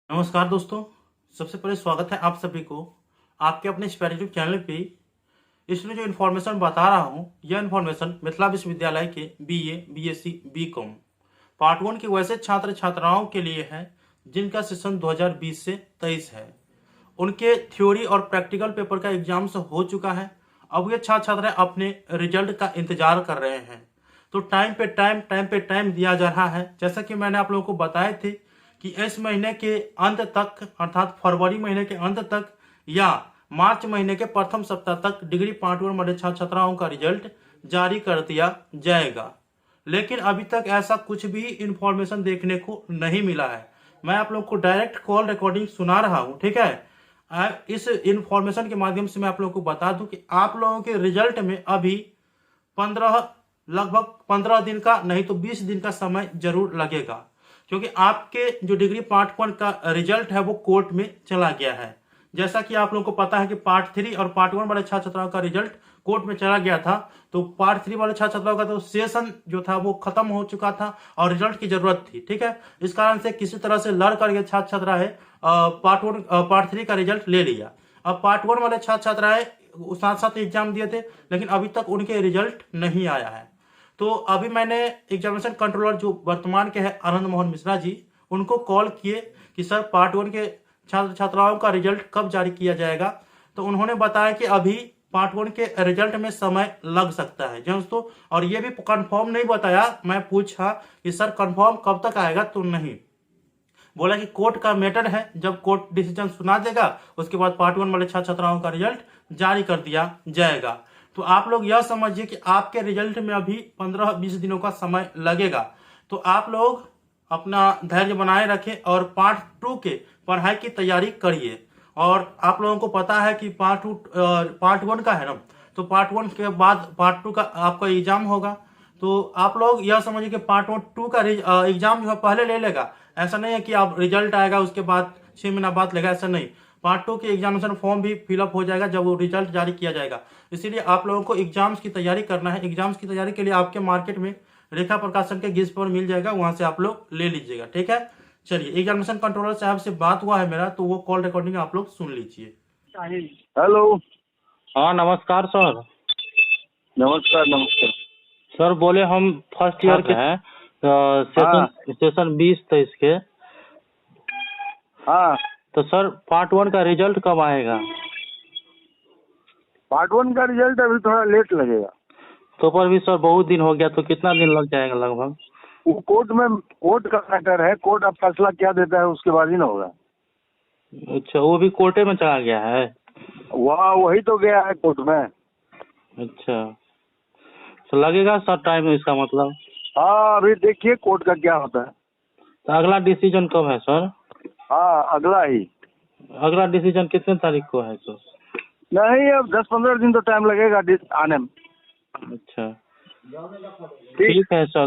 नमस्कार दोस्तों। सबसे पहले स्वागत है आप सभी को आपके अपने इस यूट्यूब चैनल पे। इसमें जो इन्फॉर्मेशन बता रहा हूँ यह इन्फॉर्मेशन मिथिला विश्वविद्यालय के बीए, बीएससी, बीकॉम पार्ट 1 के वैसे छात्र छात्राओं के लिए है जिनका सेशन 2020 से 23 है। उनके थ्योरी और प्रैक्टिकल पेपर का एग्जाम्स हो चुका है। अब ये छात्र छात्राएं अपने रिजल्ट का इंतजार कर रहे हैं। तो टाइम पे टाइम दिया जा रहा है। जैसा कि मैंने आप लोगों को बताए थे कि इस महीने के अंत तक अर्थात फरवरी महीने के अंत तक या मार्च महीने के प्रथम सप्ताह तक डिग्री पार्ट 1 वाले छात्र छात्राओं का रिजल्ट जारी कर दिया जाएगा। लेकिन अभी तक ऐसा कुछ भी इंफॉर्मेशन देखने को नहीं मिला है। मैं आप लोगों को डायरेक्ट कॉल रिकॉर्डिंग सुना रहा हूं, ठीक है। इस इंफॉर्मेशन के माध्यम से मैं आप लोगों को बता दूं कि आप लोगों के रिजल्ट में अभी 15 लगभग 15 दिन का नहीं तो 20 दिन का समय जरूर लगेगा, क्योंकि आपके जो डिग्री पार्ट 1 का रिजल्ट है वो कोर्ट में चला गया है। जैसा कि आप लोगों को पता है कि पार्ट 3 और पार्ट 1 वाले छात्र छात्राओं का रिजल्ट कोर्ट में चला गया था। तो पार्ट 3 वाले छात्र छात्राओं का तो सेशन जो था वो खत्म हो चुका था और रिजल्ट की जरूरत थी, ठीक है। इस कारण से किसी तरह से लड़ करके छात्र छात्राएं पार्ट 3 का रिजल्ट ले लिया। अब पार्ट 1 वाले छात्र छात्राएं साथ साथ एग्जाम दिए थे, लेकिन अभी तक उनके रिजल्ट नहीं आया है। तो अभी मैंने एग्जामिनेशन कंट्रोलर जो वर्तमान के हैं आनंद मोहन मिश्रा जी, उनको कॉल किए कि सर पार्ट 1 के छात्र छात्राओं का रिजल्ट कब जारी किया जाएगा। तो उन्होंने बताया कि अभी पार्ट 1 के रिजल्ट में समय लग सकता है दोस्तों। और ये भी कंफर्म नहीं बताया। मैं पूछा कि सर कंफर्म कब तक आएगा, तो नहीं बोला कि कोर्ट का मैटर है, जब कोर्ट डिसीजन सुना देगा उसके बाद पार्ट 1 वाले छात्र छात्राओं का रिजल्ट जारी कर दिया जाएगा। तो आप लोग यह समझिए कि आपके रिजल्ट में अभी 15-20 दिनों का समय लगेगा। तो आप लोग अपना धैर्य बनाए रखें और पार्ट 2 के पढ़ाई की तैयारी करिए। और आप लोगों को पता है कि पार्ट 1 का है ना, तो पार्ट 1 के बाद पार्ट 2 का आपका एग्जाम होगा। तो आप लोग यह समझिए कि पार्ट 2 का एग्जाम जो है पहले ले लेगा। ऐसा नहीं है कि आप रिजल्ट आएगा उसके बाद 6 महीना बाद लेगा, ऐसा नहीं। पार्ट 2 के एग्जामिनेशन फॉर्म भी फिलअप हो जाएगा जब वो रिजल्ट जारी किया जाएगा। इसीलिए आप लोगों को एग्जाम्स की तैयारी करना है। एग्जाम्स की तैयारी के लिए आपके मार्केट में रेखा प्रकाशन के गेस्ट पेपर मिल जाएगा, वहां से आप लोग ले लीजिएगा, ठीक है। चलिए, एग्जामिनेशन कंट्रोलर साहब से बात हुआ है मेरा, तो वो कॉल रिकॉर्डिंग आप लोग सुन लीजिए। हेलो। हाँ नमस्कार सर। नमस्कार नमस्कार। सर बोले हम फर्स्ट ईयर के हैं, सेशन 20-23 के। हाँ, तो सर पार्ट 1 का रिजल्ट कब आएगा? पार्ट 1 का रिजल्ट अभी थोड़ा लेट लगेगा। तो पर भी सर बहुत दिन हो गया, तो कितना दिन लग जाएगा लगभग? वो कोर्ट का मैटर है। कोर्ट अब फैसला क्या देता है उसके बाद ही ना होगा। अच्छा, वो भी कोर्टे में चला गया है? वही तो गया है कोर्ट में। अच्छा, तो लगेगा सर टाइम इसका मतलब? हाँ, अभी देखिए कोर्ट का क्या होता है। तो अगला डिसीजन कब है सर? हाँ, अगला ही। अगला डिसीजन कितने तारीख को है सर? नहीं, अब 10-15 दिन तो टाइम लगेगा आने में। अच्छा, ठीक है सर।